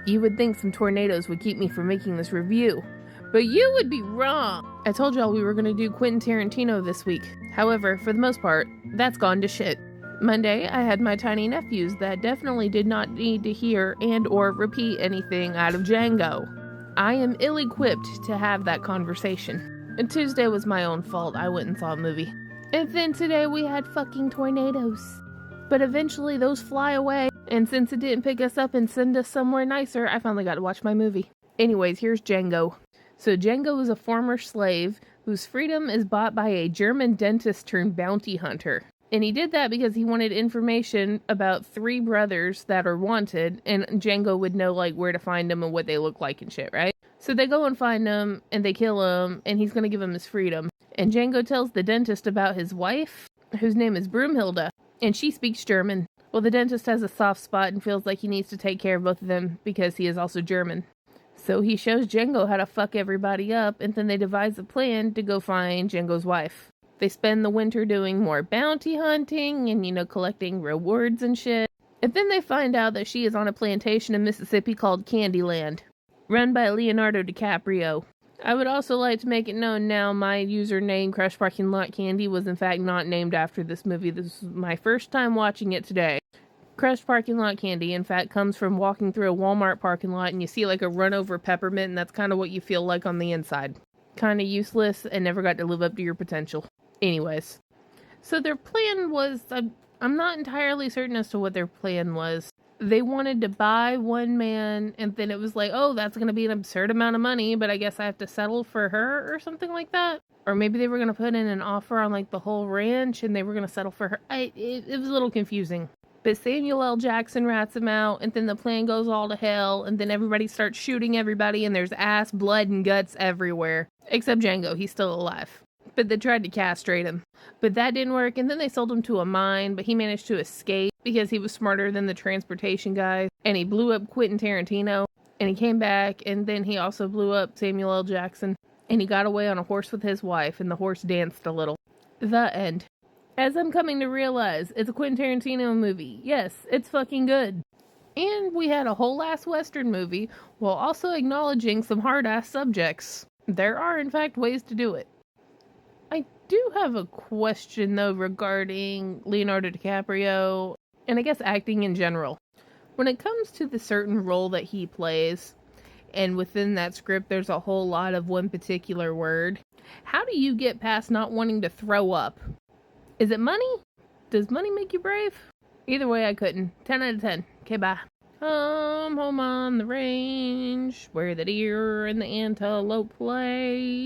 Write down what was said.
You would think some tornadoes would keep me from making this review, but you would be wrong. I told y'all we were going to do Quentin Tarantino this week. However, for the most part, that's gone to shit. Monday, I had my tiny nephews that definitely did not need to hear and or repeat anything out of Django. I am ill-equipped to have that conversation. And Tuesday was my own fault. I went and saw a movie. And then today we had fucking tornadoes. But eventually those fly away. And since it didn't pick us up and send us somewhere nicer, I finally got to watch my movie. Anyways, here's Django. So Django is a former slave whose freedom is bought by a German dentist turned bounty hunter. And he did that because he wanted information about 3 brothers that are wanted, and Django would know like where to find them and what they look like and shit, right? So they go and find them, and they kill him, and he's gonna give him his freedom. And Django tells the dentist about his wife, whose name is Broomhilda, and she speaks German. Well, the dentist has a soft spot and feels like he needs to take care of both of them because he is also German. So he shows Django how to fuck everybody up, and then they devise a plan to go find Django's wife. They spend the winter doing more bounty hunting and, collecting rewards and shit. And then they find out that she is on a plantation in Mississippi called Candyland, run by Leonardo DiCaprio. I would also like to make it known now my username, Crush Parking Lot Candy, was in fact not named after this movie. This was my first time watching it today. Crush Parking Lot Candy, in fact, comes from walking through a Walmart parking lot and you see like a run over peppermint, and that's kind of what you feel like on the inside. Kind of useless and never got to live up to your potential. Anyways, so their plan was, I'm not entirely certain as to what their plan was. They wanted to buy one man, and then it was like, oh, that's going to be an absurd amount of money, but I guess I have to settle for her or something like that. Or maybe they were going to put in an offer on like the whole ranch and they were going to settle for her. It was a little confusing. But Samuel L. Jackson rats him out, and then the plan goes all to hell, and then everybody starts shooting everybody, and there's ass, blood, and guts everywhere. Except Django, he's still alive. But they tried to castrate him. But that didn't work, and then they sold him to a mine, but he managed to escape because he was smarter than the transportation guy, and he blew up Quentin Tarantino, and he came back, and then he also blew up Samuel L. Jackson, and he got away on a horse with his wife, and the horse danced a little. The end. As I'm coming to realize, it's a Quentin Tarantino movie. Yes, it's fucking good. And we had a whole ass Western movie, while also acknowledging some hard ass subjects. There are, in fact, ways to do it. I do have a question, though, regarding Leonardo DiCaprio, and I guess acting in general. When it comes to the certain role that he plays, and within that script there's a whole lot of one particular word, how do you get past not wanting to throw up? Is it money? Does money make you brave? Either way, I couldn't. 10 out of 10. Okay, bye. Home on the range, where the deer and the antelope play.